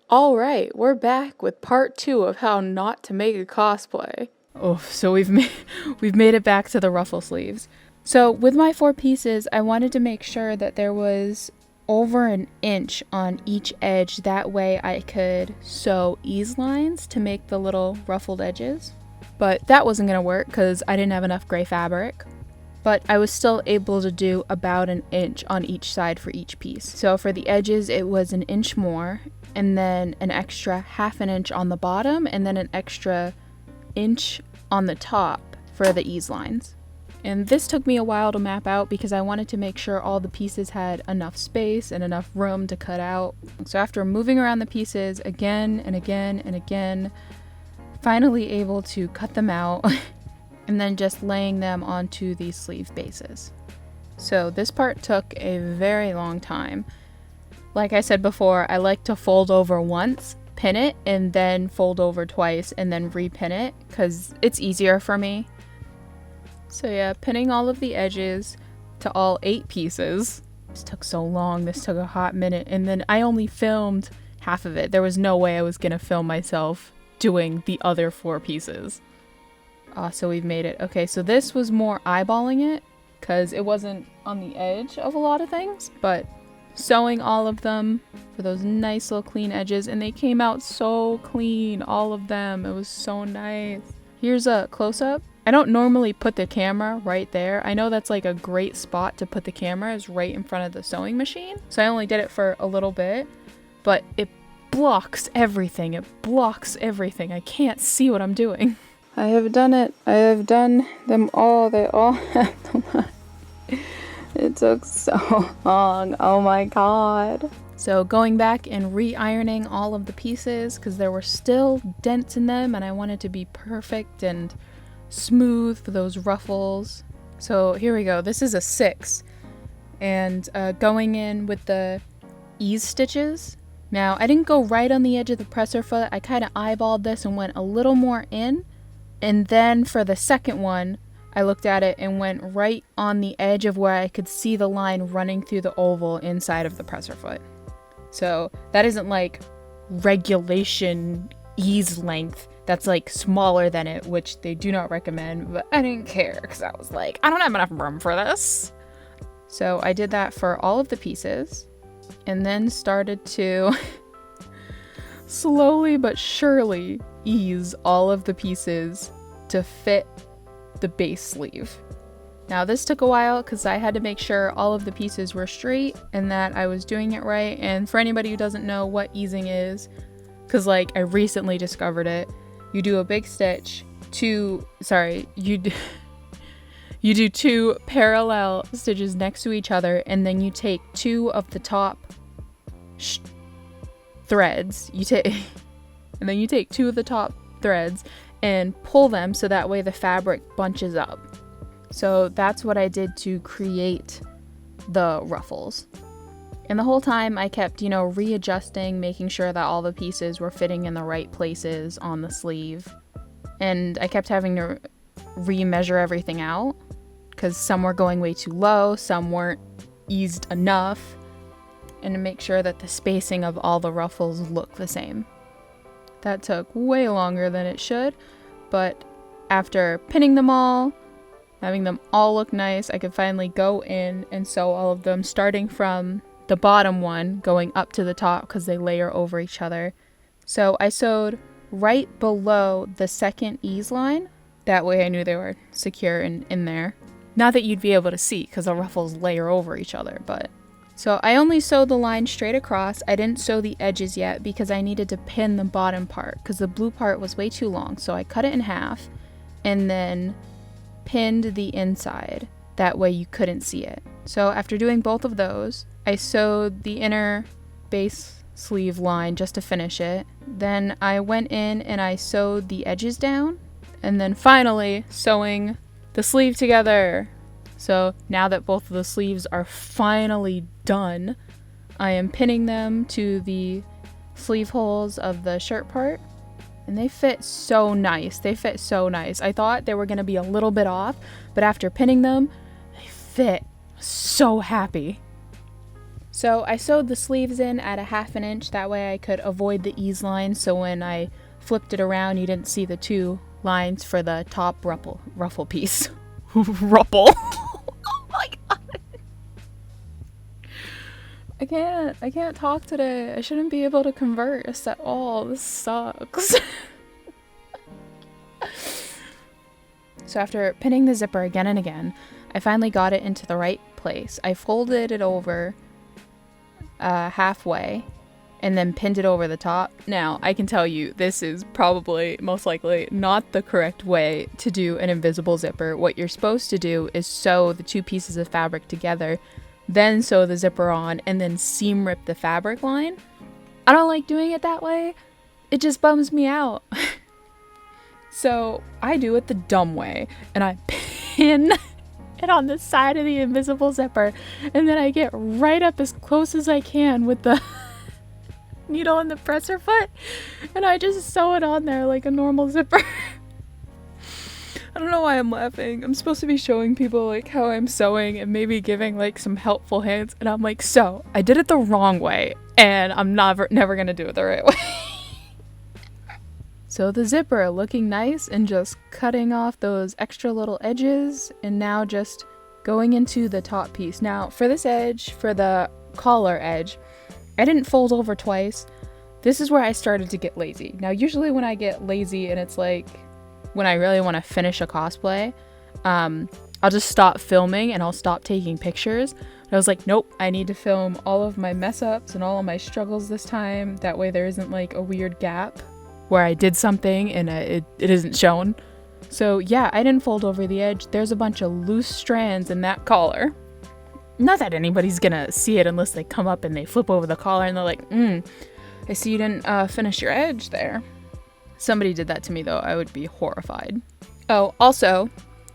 Alright, we're back with part 2 of how not to make a cosplay. Oh, so we've made it back to the ruffle sleeves. So with my 4 pieces, I wanted to make sure that there was over an inch on each edge. That way I could sew ease lines to make the little ruffled edges. But that wasn't going to work because I didn't have enough gray fabric. But I was still able to do about an inch on each side for each piece. So for the edges, it was an inch more, and then an extra half an inch on the bottom, and then an extra inch on the top for the ease lines. And this took me a while to map out because I wanted to make sure all the pieces had enough space and enough room to cut out. So after moving around the pieces again and again and again, finally able to cut them out and then just laying them onto these sleeve bases. So this part took a very long time. Like I said before, I like to fold over once, pin it, and then fold over twice and then repin it because it's easier for me. So yeah, pinning all of the edges to all 8 pieces. This took so long, this took a hot minute, and then I only filmed half of it. There was no way I was gonna film myself doing the other 4 pieces. So we've made it. Okay, so this was more eyeballing it because it wasn't on the edge of a lot of things, but sewing all of them for those nice little clean edges, and they came out so clean, all of them. It was so nice. Here's a close-up. I don't normally put the camera right there. I know that's like a great spot to put the camera, is right in front of the sewing machine. So I only did it for a little bit, but it blocks everything. It blocks everything. I can't see what I'm doing. I have done it. I have done them all. They all have the line. It took so long. Oh my god. So going back and re-ironing all of the pieces because there were still dents in them and I wanted to be perfect and smooth for those ruffles. So here we go. This is a 6. And going in with the ease stitches. Now I didn't go right on the edge of the presser foot. I kind of eyeballed this and went a little more in. And then for the second one, I looked at it and went right on the edge of where I could see the line running through the oval inside of the presser foot. So that isn't like regulation ease length. That's like smaller than it, which they do not recommend, but I didn't care because I was like, I don't have enough room for this. So I did that for all of the pieces and then started to slowly but surely ease all of the pieces to fit the base sleeve. Now this took a while because I had to make sure all of the pieces were straight and that I was doing it right. And for anybody who doesn't know what easing is, because like I recently discovered it, you do a big stitch, you do 2 parallel stitches next to each other, and then you take 2 of the top threads, and then you take 2 of the top threads and pull them so that way the fabric bunches up. So that's what I did to create the ruffles. And the whole time I kept, readjusting, making sure that all the pieces were fitting in the right places on the sleeve. And I kept having to remeasure everything out because some were going way too low, some weren't eased enough, and to make sure that the spacing of all the ruffles look the same. That took way longer than it should, but after pinning them all, having them all look nice, I could finally go in and sew all of them, starting from the bottom one, going up to the top because they layer over each other. So I sewed right below the second ease line. That way I knew they were secure in there. Not that you'd be able to see because the ruffles layer over each other, but... So I only sewed the line straight across. I didn't sew the edges yet because I needed to pin the bottom part because the blue part was way too long. So I cut it in half and then pinned the inside. That way you couldn't see it. So after doing both of those, I sewed the inner base sleeve line just to finish it. Then I went in and I sewed the edges down. And then finally sewing the sleeve together. So now that both of the sleeves are finally done, I am pinning them to the sleeve holes of the shirt part. And they fit so nice. They fit so nice. I thought they were going to be a little bit off, but after pinning them, they fit. So happy. So I sewed the sleeves in at a 1/2 inch, that way I could avoid the ease line, so when I flipped it around you didn't see the 2 lines for the top ruffle piece. Ruffle. Oh my god. I can't talk today. I shouldn't be able to converse at all. This sucks. So after pinning the zipper again and again, I finally got it into the right place. I folded it over halfway and then pinned it over the top. Now, I can tell you this is probably most likely not the correct way to do an invisible zipper. What you're supposed to do is sew the 2 pieces of fabric together, then sew the zipper on, and then seam rip the fabric line. I don't like doing it that way. It just bums me out. So I do it the dumb way, and I pin it on the side of the invisible zipper, and then I get right up as close as I can with the needle and the presser foot, and I just sew it on there like a normal zipper. I don't know why I'm laughing. I'm supposed to be showing people like how I'm sewing and maybe giving like some helpful hints, and I'm like, so I did it the wrong way, and I'm never gonna do it the right way. So the zipper looking nice and just cutting off those extra little edges, and now just going into the top piece. Now for this edge, for the collar edge, I didn't fold over twice. This is where I started to get lazy. Now usually when I get lazy and it's like when I really want to finish a cosplay, I'll just stop filming and I'll stop taking pictures. But I was like, nope, I need to film all of my mess ups and all of my struggles this time. That way there isn't like a weird gap where I did something and it isn't shown. So yeah, I didn't fold over the edge. There's a bunch of loose strands in that collar. Not that anybody's gonna see it unless they come up and they flip over the collar and they're like, I see you didn't finish your edge there. Somebody did that to me though, I would be horrified. Oh, also,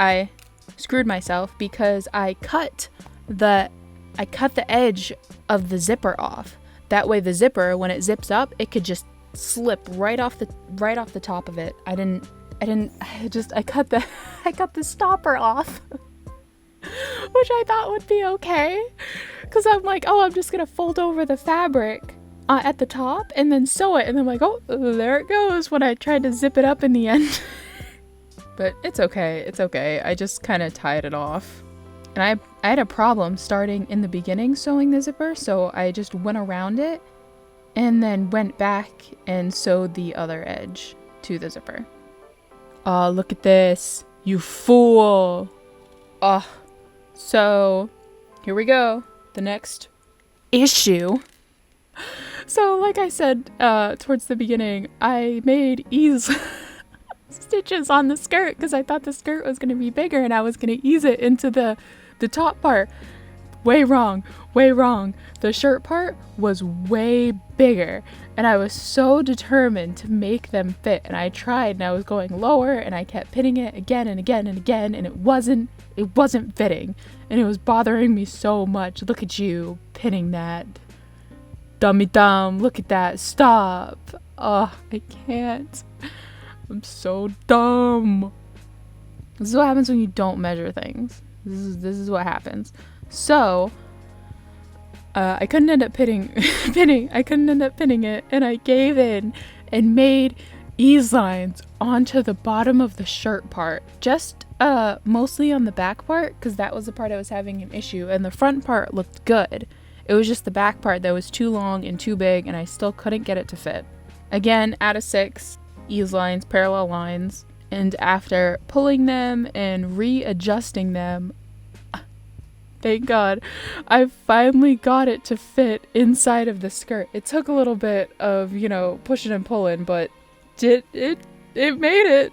I screwed myself because I cut the edge of the zipper off. That way the zipper, when it zips up, it could just slip right off the top of it. I cut the stopper off. Which I thought would be okay, because I'm like, oh, I'm just gonna fold over the fabric at the top and then sew it, and I'm like, oh, there it goes, when I tried to zip it up in the end. But it's okay, I just kind of tied it off. And I had a problem starting in the beginning sewing the zipper, so I just went around it and then went back and sewed the other edge to the zipper. Oh, look at this, you fool. Oh, so here we go, the next issue. So like I said towards the beginning, I made ease stitches on the skirt because I thought the skirt was going to be bigger and I was going to ease it into the top part. Way wrong. The shirt part was way bigger, and I was so determined to make them fit, and I tried, and I was going lower, and I kept pinning it again and again and again, and it wasn't fitting, and it was bothering me so much. Look at you pinning that. Dummy dumb, look at that, stop. Oh, I can't. I'm so dumb. This is what happens when you don't measure things. This is what happens. So I couldn't end up pinning it, and I gave in and made ease lines onto the bottom of the shirt part, just mostly on the back part, because that was the part I was having an issue, and the front part looked good. It was just the back part that was too long and too big, and I still couldn't get it to fit. Again, out of 6 ease lines, parallel lines, and after pulling them and readjusting them, thank God, I finally got it to fit inside of the skirt. It took a little bit of, pushing and pulling, but it made it.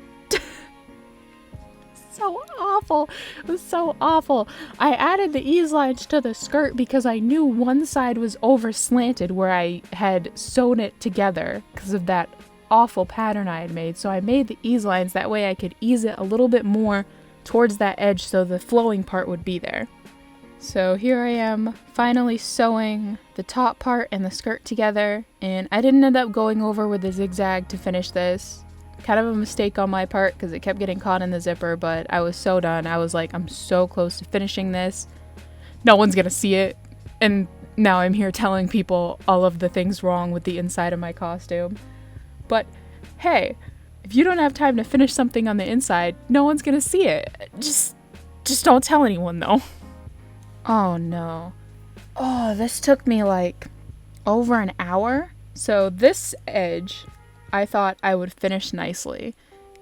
So awful. It was so awful. I added the ease lines to the skirt because I knew one side was over slanted where I had sewn it together because of that awful pattern I had made. So I made the ease lines, that way I could ease it a little bit more towards that edge so the flowing part would be there. So here I am, finally sewing the top part and the skirt together, and I didn't end up going over with the zigzag to finish this. Kind of a mistake on my part because it kept getting caught in the zipper, but I was so done. I was like, I'm so close to finishing this. No one's gonna see it, and now I'm here telling people all of the things wrong with the inside of my costume. But hey, if you don't have time to finish something on the inside, no one's gonna see it. Just don't tell anyone though. Oh no. Oh, this took me like over an hour. So this edge, I thought I would finish nicely.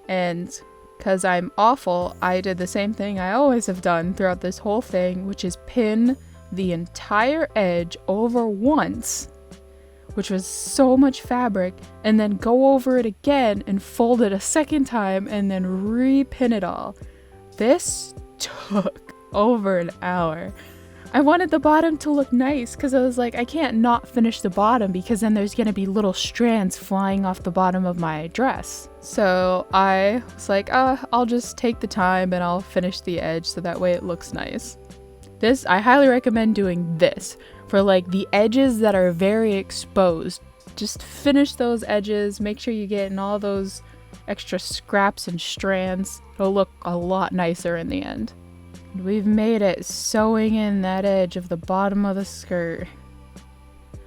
And because I'm awful, I did the same thing I always have done throughout this whole thing, which is pin the entire edge over once, which was so much fabric, and then go over it again and fold it a second time and then repin it all. This took over an hour. I wanted the bottom to look nice because I was like, I can't not finish the bottom because then there's gonna be little strands flying off the bottom of my dress. So I was like, I'll just take the time and I'll finish the edge so that way it looks nice. This, I highly recommend doing this for like the edges that are very exposed. Just finish those edges, make sure you get in all those extra scraps and strands. It'll look a lot nicer in the end. We've made it sewing in that edge of the bottom of the skirt.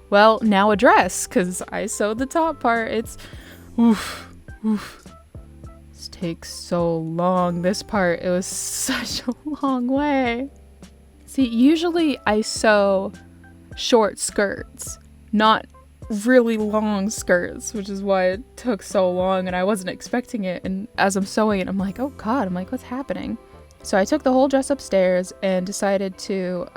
Well, now a dress, because I sewed the top part. It's, oof. This takes so long. This part, it was such a long way. See, usually I sew short skirts, not really long skirts, which is why it took so long and I wasn't expecting it. And as I'm sewing it, I'm like, oh God, I'm like, what's happening? So I took the whole dress upstairs and decided to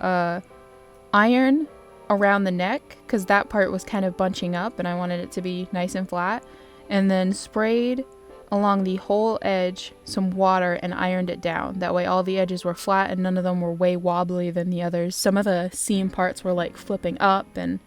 iron around the neck because that part was kind of bunching up and I wanted it to be nice and flat, and then sprayed along the whole edge some water and ironed it down. That way all the edges were flat and none of them were way wobbly than the others. Some of the seam parts were like flipping up, and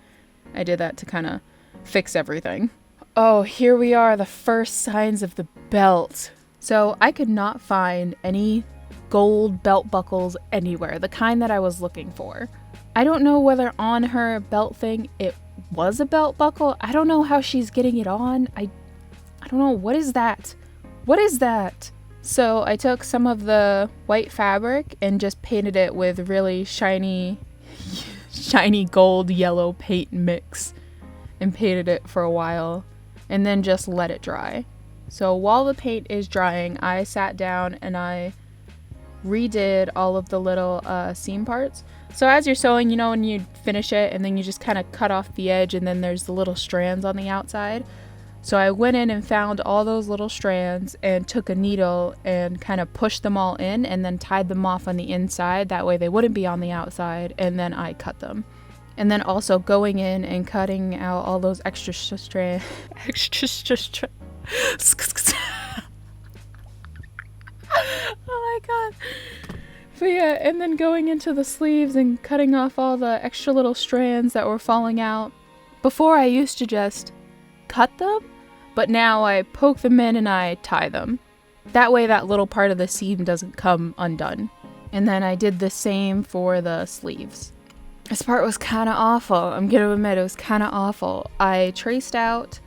I did that to kind of fix everything. Oh, here we are, the first signs of the belt. So I could not find any gold belt buckles anywhere, the kind that I was looking for. I don't know whether on her belt thing it was a belt buckle. I don't know how she's getting it on. I don't know. What is that? What is that? So I took some of the white fabric and just painted it with really shiny gold yellow paint mix and painted it for a while and then just let it dry. So while the paint is drying, I sat down and I redid all of the little seam parts. So as you're sewing, you know, when you finish it and then you just kind of cut off the edge and then there's the little strands on the outside. So I went in and found all those little strands and took a needle and kind of pushed them all in and then tied them off on the inside. That way they wouldn't be on the outside, and then I cut them. And then also going in and cutting out all those extra strands. Oh my God. But yeah, and then going into the sleeves and cutting off all the extra little strands that were falling out. Before I used to just cut them, but now I poke them in and I tie them. That way that little part of the seam doesn't come undone. And then I did the same for the sleeves. This part was kind of awful. I'm gonna admit it was kind of awful. I traced out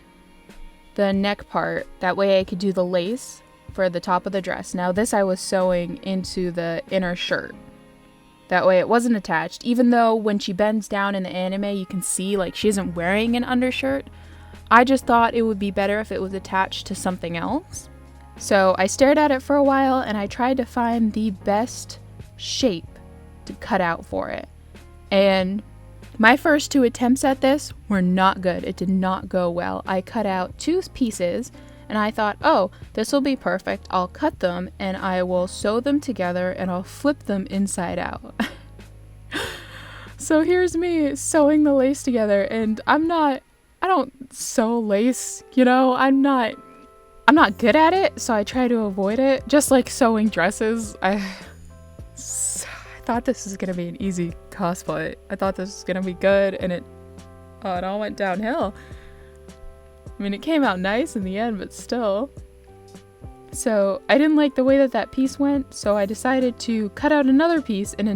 the neck part. That way I could do the lace for the top of the dress. Now this I was sewing into the inner shirt. That way it wasn't attached, even though when she bends down in the anime you can see like she isn't wearing an undershirt. I just thought it would be better if it was attached to something else. So I stared at it for a while and I tried to find the best shape to cut out for it. And my first 2 attempts at this were not good. It did not go well. I cut out 2 pieces and I thought, oh, this will be perfect. I'll cut them and I will sew them together and I'll flip them inside out. So here's me sewing the lace together, and I don't sew lace, you know, I'm not good at it, so I try to avoid it. Just like sewing dresses, I thought this was gonna be an easy cosplay. I thought this was gonna be good, and it all went downhill. I mean, it came out nice in the end, but still. So I didn't like the way that piece went, so I decided to cut out another piece and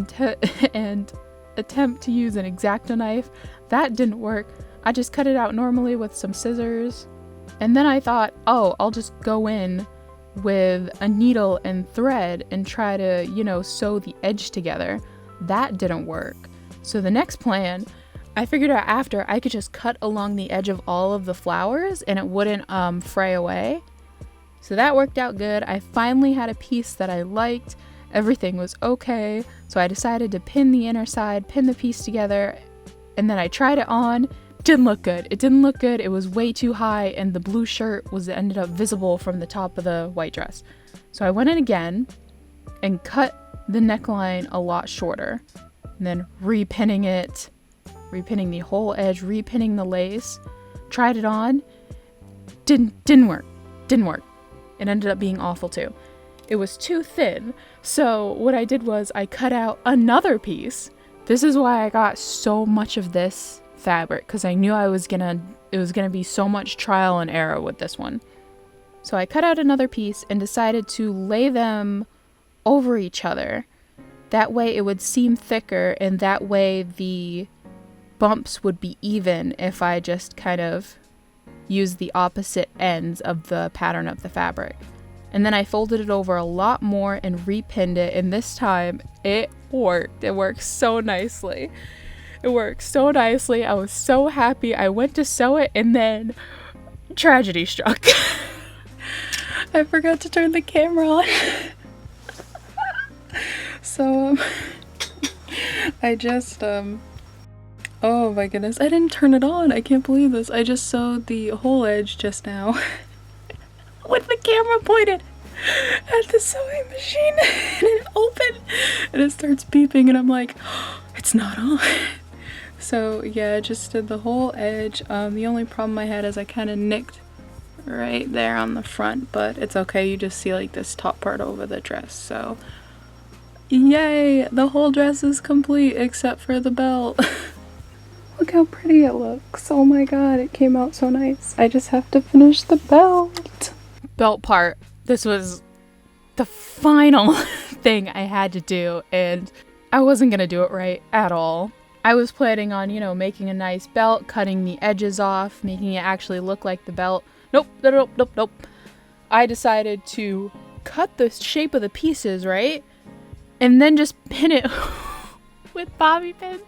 attempt to use an X-Acto knife. That didn't work. I just cut it out normally with some scissors. And then I thought, oh, I'll just go in with a needle and thread and try to, you know, sew the edge together. That didn't work. So the next plan, I figured out after I could just cut along the edge of all of the flowers and it wouldn't fray away. So that worked out good. I finally had a piece that I liked. Everything was okay. So I decided to pin the inner side, pin the piece together, and then I tried it on. Didn't look good. It didn't look good. It was way too high and the blue shirt ended up visible from the top of the white dress. So I went in again and cut the neckline a lot shorter. And then repinning it, repinning the whole edge, repinning the lace. Tried it on. Didn't work. It ended up being awful too. It was too thin. So what I did was I cut out another piece. This is why I got so much of this fabric, because I knew it was gonna be so much trial and error with this one. So I cut out another piece and decided to lay them over each other. That way it would seem thicker, and that way the bumps would be even if I just kind of used the opposite ends of the pattern of the fabric. And then I folded it over a lot more and repinned it, and this time it worked. It worked so nicely. It worked so nicely. I was so happy. I went to sew it and then tragedy struck. I forgot to turn the camera on. So I just oh my goodness, I didn't turn it on. I can't believe this. I just sewed the whole edge just now with the camera pointed at the sewing machine and it opened and it starts beeping and I'm like, oh, it's not on. So yeah, I just did the whole edge. The only problem I had is I kind of nicked right there on the front, but it's okay. You just see like this top part over the dress. So yay, the whole dress is complete except for the belt. Look how pretty it looks. Oh my god, it came out so nice. I just have to finish the belt. Belt part. This was the final thing I had to do, and I wasn't gonna do it right at all. I was planning on, you know, making a nice belt, cutting the edges off, making it actually look like the belt. Nope. I decided to cut the shape of the pieces, right? And then just pin it with bobby pins,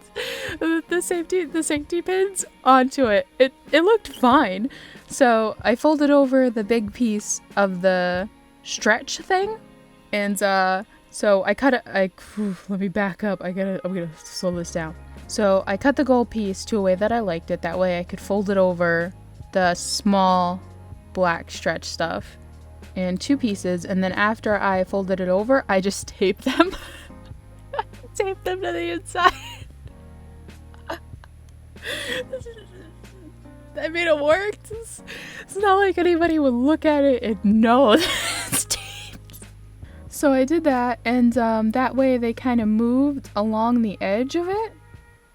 the safety pins onto it. It looked fine. So I folded over the big piece of the stretch thing, and so I cut it. Let me back up. I'm gonna slow this down. So I cut the gold piece to a way that I liked it. That way I could fold it over the small black stretch stuff in two pieces, and then after I folded it over, I just taped them. Tape them to the inside. I mean, it worked. It's not like anybody would look at it and know it's taped. So I did that, and that way they kind of moved along the edge of it.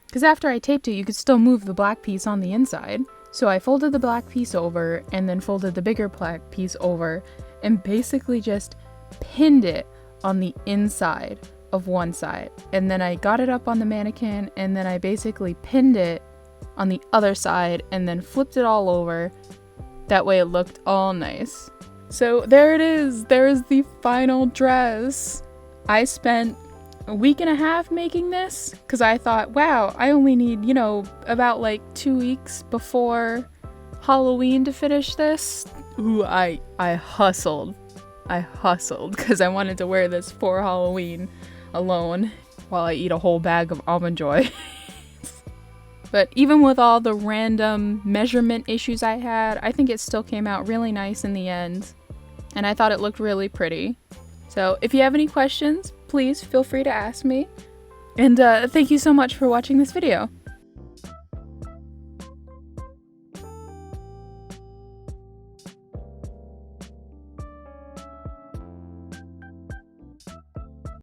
Because after I taped it, you could still move the black piece on the inside. So I folded the black piece over, and then folded the bigger black piece over, and basically just pinned it on the inside of one side. And then I got it up on the mannequin, and then I basically pinned it on the other side and then flipped it all over. That way it looked all nice. So there it is. There is the final dress. I spent a week and a half making this because I thought, wow, I only need, you know, about like 2 weeks before Halloween to finish this. Ooh, I hustled. I hustled because I wanted to wear this for Halloween alone while I eat a whole bag of Almond Joy. But even with all the random measurement issues I had, I think it still came out really nice in the end. And I thought it looked really pretty. So if you have any questions, please feel free to ask me. And thank you so much for watching this video.